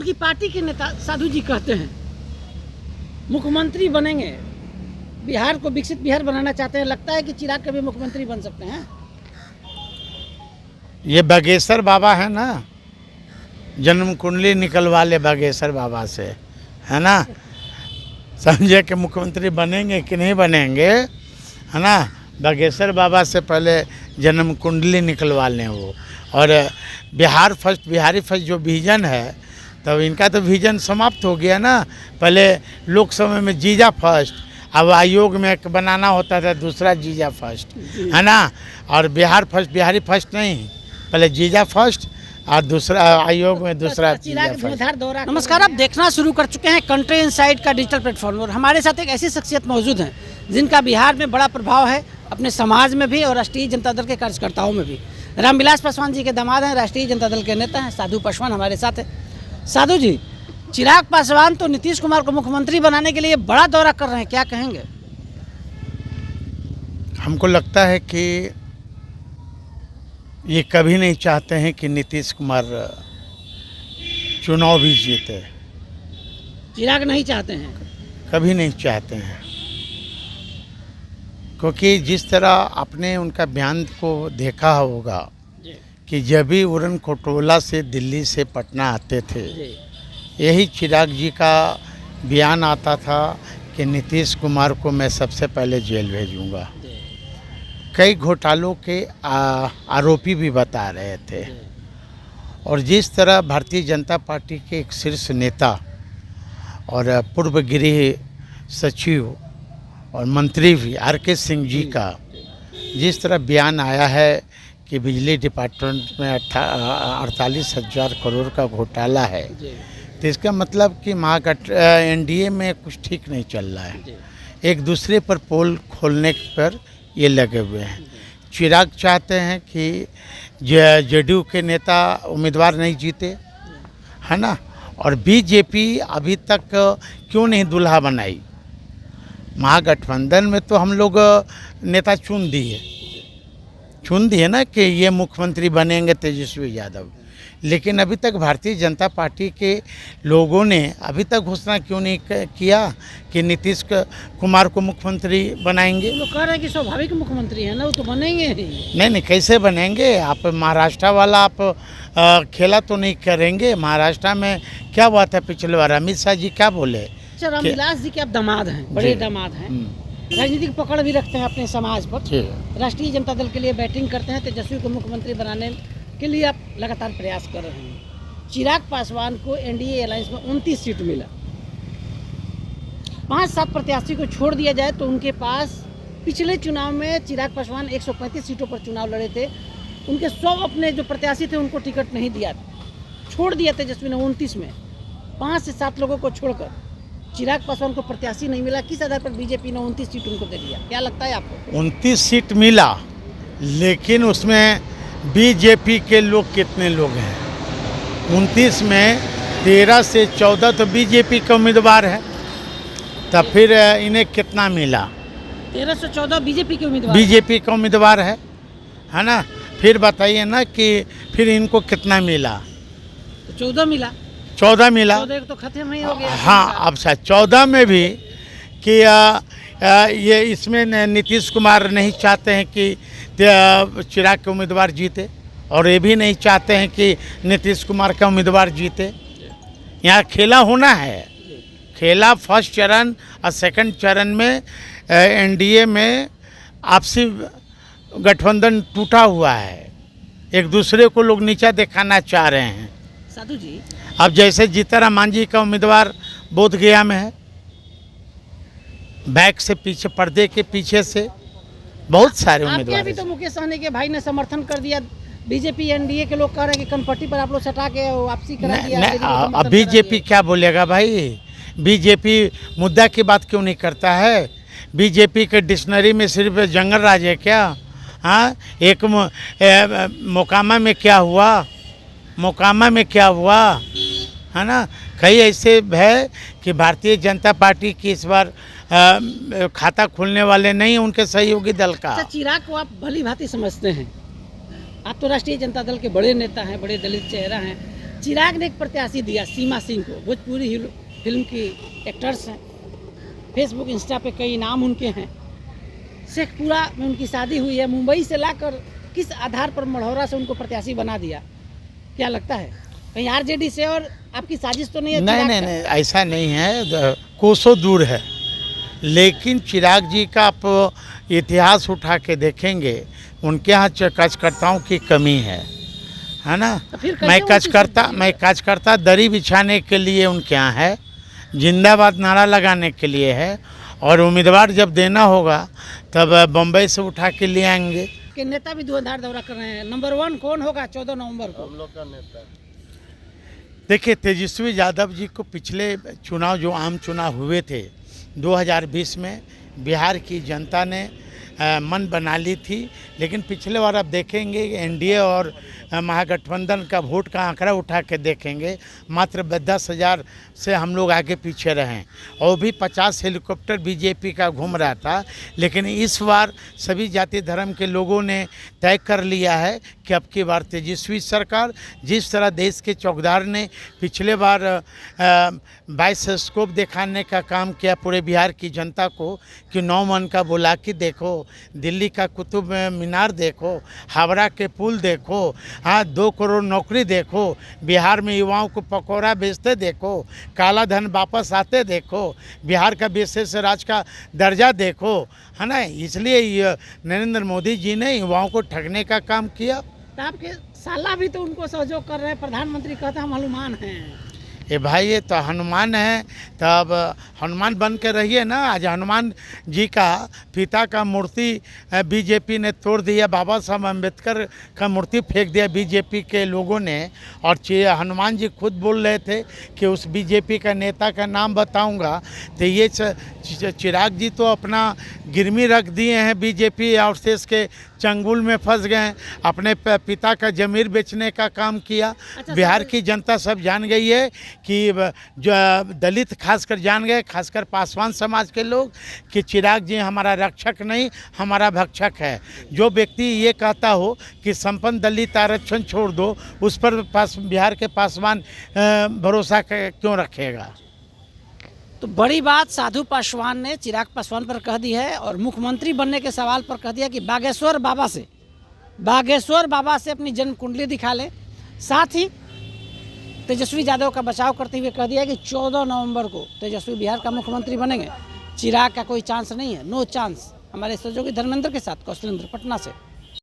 आपकी पार्टी के नेता साधु जी कहते हैं मुख्यमंत्री बनेंगे, बिहार को विकसित बिहार बनाना चाहते हैं। लगता है कि चिराग कभी मुख्यमंत्री बन सकते हैं? ये बागेश्वर बाबा है ना, जन्म कुंडली निकलवा ले बागेश्वर बाबा से, है ना। समझे कि मुख्यमंत्री बनेंगे कि नहीं बनेंगे, है ना। बागेश्वर बाबा से पहले जन्म कुंडली निकलवा लें वो। और बिहार फर्स्ट, बिहारी फर्स्ट जो विजन है, तब इनका तो विजन समाप्त हो गया ना। पहले लोकसभा में जीजा फर्स्ट, अब आयोग में एक बनाना होता था दूसरा जीजा फर्स्ट, है ना। और बिहार फर्स्ट, बिहारी फर्स्ट नहीं, पहले जीजा फर्स्ट और दूसरा आयोग में दूसरा जीजा फर्स्ट। नमस्कार, आप देखना शुरू कर चुके हैं कंट्री इनसाइड का डिजिटल प्लेटफॉर्म, और हमारे साथ एक ऐसी शख्सियत मौजूद हैं जिनका बिहार में बड़ा प्रभाव है, अपने समाज में भी और राष्ट्रीय जनता दल के कार्यकर्ताओं में भी। रामविलास पासवान जी के दामाद हैं, राष्ट्रीय जनता दल के नेता हैं, साधु पासवान हमारे साथ है। साधु जी, चिराग पासवान तो नीतीश कुमार को मुख्यमंत्री बनाने के लिए बड़ा दौरा कर रहे हैं, क्या कहेंगे? हमको लगता है कि ये कभी नहीं चाहते हैं कि नीतीश कुमार चुनाव भी जीते। चिराग नहीं चाहते हैं? कभी नहीं चाहते हैं, क्योंकि जिस तरह आपने उनका बयान को देखा होगा कि जब भी उड़न खटोला से दिल्ली से पटना आते थे, यही चिराग जी का बयान आता था कि नीतीश कुमार को मैं सबसे पहले जेल भेजूंगा। कई घोटालों के आरोपी भी बता रहे थे। और जिस तरह भारतीय जनता पार्टी के एक शीर्ष नेता और पूर्व गृह सचिव और मंत्री भी आर.के. सिंह जी का जिस तरह बयान आया है कि बिजली डिपार्टमेंट में 48,000 करोड़ का घोटाला है, तो इसका मतलब कि एनडीए में कुछ ठीक नहीं चल रहा है। एक दूसरे पर पोल खोलने पर ये लगे हुए हैं। चिराग चाहते हैं कि जेडीयू के नेता उम्मीदवार नहीं जीते, है ना। और बीजेपी अभी तक क्यों नहीं दूल्हा बनाई? महागठबंधन में तो हम लोग नेता चुन दिए ना कि ये मुख्यमंत्री बनेंगे तेजस्वी यादव, लेकिन अभी तक भारतीय जनता पार्टी के लोगों ने अभी तक घोषणा क्यों नहीं किया कि नीतीश कुमार को मुख्यमंत्री बनाएंगे? लोग कह रहे हैं कि स्वाभाविक मुख्यमंत्री है ना, वो तो बनेंगे ही। नहीं, कैसे बनेंगे? आप महाराष्ट्र वाला आप खेला तो नहीं करेंगे। महाराष्ट्र में क्या हुआ था पिछले बार? अमित शाह जी क्या बोले? अच्छा, रामविलास जी के आप दामाद हैं, बड़े दामाद हैं, राजनीतिक पकड़ भी रखते हैं अपने समाज पर, राष्ट्रीय जनता दल के लिए बैटिंग करते हैं, तेजस्वी को मुख्यमंत्री बनाने के लिए आप लगातार प्रयास कर रहे हैं। चिराग पासवान को एनडीए अलायंस में 29 सीट मिला। 5-7 प्रत्याशी को छोड़ दिया जाए तो उनके पास पिछले चुनाव में चिराग पासवान 135 सीटों पर चुनाव लड़े थे, उनके 100 अपने जो प्रत्याशी थे उनको टिकट नहीं दिया, छोड़ दिया तेजस्वी ने 29 में। 5 से 7 लोगों को छोड़कर चिराग पासवान को प्रत्याशी नहीं मिला। किस आधार पर बीजेपी ने 29 सीट उनको दे दिया? क्या लगता है आपको? 29 सीट मिला, लेकिन उसमें बीजेपी के लोग कितने लोग हैं? 29 में 13 से 14 तो बीजेपी के उम्मीदवार है, तब फिर इन्हें कितना मिला? 13 से 14 बीजेपी के उम्मीदवार, बीजेपी का उम्मीदवार है ना। फिर बताइए ना कि फिर इनको कितना मिला? तो 14 मिला। 14 मिला, 14 तो खत्म ही हो गया। हाँ, अब 14 में भी कि ये इसमें नीतीश कुमार नहीं चाहते हैं कि चिराग के उम्मीदवार जीते, और ये भी नहीं चाहते हैं कि नीतीश कुमार का उम्मीदवार जीते। यहाँ खेला होना है, खेला फर्स्ट चरण और सेकंड चरण में एनडीए में आपसी गठबंधन टूटा हुआ है, एक दूसरे को लोग नीचा दिखाना चाह रहे हैं। साधु जी, अब जैसे जीतन मांझी का उम्मीदवार बोधगया में है, बैक से पीछे, पर्दे के पीछे से बहुत सारे उम्मीदवार। अभी तो मुकेश सहनी के भाई ने समर्थन कर दिया। बीजेपी एनडीए के लोग कह रहे हैं कि कनपट्टी पर आप लोग सटा के वापसी करा दिया। अब बीजेपी क्या बोलेगा भाई? बीजेपी मुद्दा की बात क्यों नहीं करता है? बीजेपी के डिक्शनरी में सिर्फ जंगल राज है क्या? हाँ, एक मोकामा में क्या हुआ, मोकामा में क्या हुआ, है ना। कई ऐसे है कि भारतीय जनता पार्टी की इस बार खाता खोलने वाले नहीं, उनके सहयोगी दल का। अच्छा, चिराग को आप भली भांति समझते हैं, आप तो राष्ट्रीय जनता दल के बड़े नेता हैं, बड़े दलित चेहरा हैं। चिराग ने एक प्रत्याशी दिया सीमा सिंह को, भोजपुरी हीरो फिल्म की एक्टर्स हैं, फेसबुक इंस्टा पे कई नाम उनके हैं। शेखपुरा में उनकी शादी हुई है, मुंबई से लाकर किस आधार पर मढ़ौरा से उनको प्रत्याशी बना दिया, क्या लगता है कहीं आरजेडी से और आपकी साजिश तो नहीं है? नहीं नहीं नहीं, ऐसा नहीं है, कोसों दूर है। लेकिन चिराग जी का आप इतिहास उठा के देखेंगे, उनके यहाँ कार्यकर्ताओं की कमी है ना। तो फिर कैसे मैं कार्यकर्ता दरी बिछाने के लिए उनके यहाँ है, जिंदाबाद नारा लगाने के लिए है, और उम्मीदवार जब देना होगा तब बम्बई से उठा के ले आएंगे। के नेता भी धुआंधार दौरा कर रहे हैं, नंबर 1 कौन होगा 14 नवंबर को? हम लोग का नेता देखिए, तेजस्वी यादव जी को पिछले चुनाव जो आम चुनाव हुए थे 2020 में, बिहार की जनता ने मन बना ली थी। लेकिन पिछले बार आप देखेंगे एनडीए और महागठबंधन का वोट का आंकड़ा उठा के देखेंगे, मात्र 10,000 से हम लोग आगे पीछे रहें, और भी 50 हेलीकॉप्टर बीजेपी का घूम रहा था। लेकिन इस बार सभी जाति धर्म के लोगों ने तय कर लिया है कि अब की बार तेजस्वी सरकार, जिस तरह देश के चौकीदार ने पिछले बार बाइस्कोप दिखाने का काम किया पूरे बिहार की जनता को, कि 9 मन का बुला के देखो, दिल्ली का कुतुब मीनार देखो, हावड़ा के पुल देखो, हाँ 2 करोड़ नौकरी देखो, बिहार में युवाओं को पकौड़ा बेचते देखो, काला धन वापस आते देखो, बिहार का विशेष राज्य का दर्जा देखो, है ना। इसलिए नरेंद्र मोदी जी ने युवाओं को ठगने का काम किया। तो आपके साला भी तो उनको सहयोग कर रहे हैं, प्रधानमंत्री कहते हैं हम हनुमान हैं। ये भाई ये तो हनुमान है, तब हनुमान बन के रहिए ना। आज हनुमान जी का पिता का मूर्ति बीजेपी ने तोड़ दिया, बाबा साहब अम्बेडकर का मूर्ति फेंक दिया बीजेपी के लोगों ने। और हनुमान जी खुद बोल रहे थे कि उस बीजेपी का नेता का नाम बताऊंगा, तो ये चिराग जी तो अपना गिरवी रख दिए हैं बीजेपी और देश के चंगुल में फंस गए हैं। अपने पिता का जमीर बेचने का काम किया। बिहार की जनता सब जान गई है कि जो दलित खासकर जान गए, खासकर पासवान समाज के लोग, कि चिराग जी हमारा रक्षक नहीं हमारा भक्षक है। जो व्यक्ति ये कहता हो कि संपन्न दलित आरक्षण छोड़ दो, उस पर बिहार के पासवान भरोसा क्यों रखेगा। तो बड़ी बात साधु पासवान ने चिराग पासवान पर कह दी है, और मुख्यमंत्री बनने के सवाल पर कह दिया कि बागेश्वर बाबा से अपनी जन्म कुंडली दिखा ले। साथ ही तेजस्वी यादव का बचाव करते हुए कह दिया कि 14 नवंबर को तेजस्वी बिहार का मुख्यमंत्री बनेंगे, चिराग का कोई चांस नहीं है, नो चांस। हमारे सहयोगी धर्मेंद्र के साथ कौशलेंद्र, पटना से।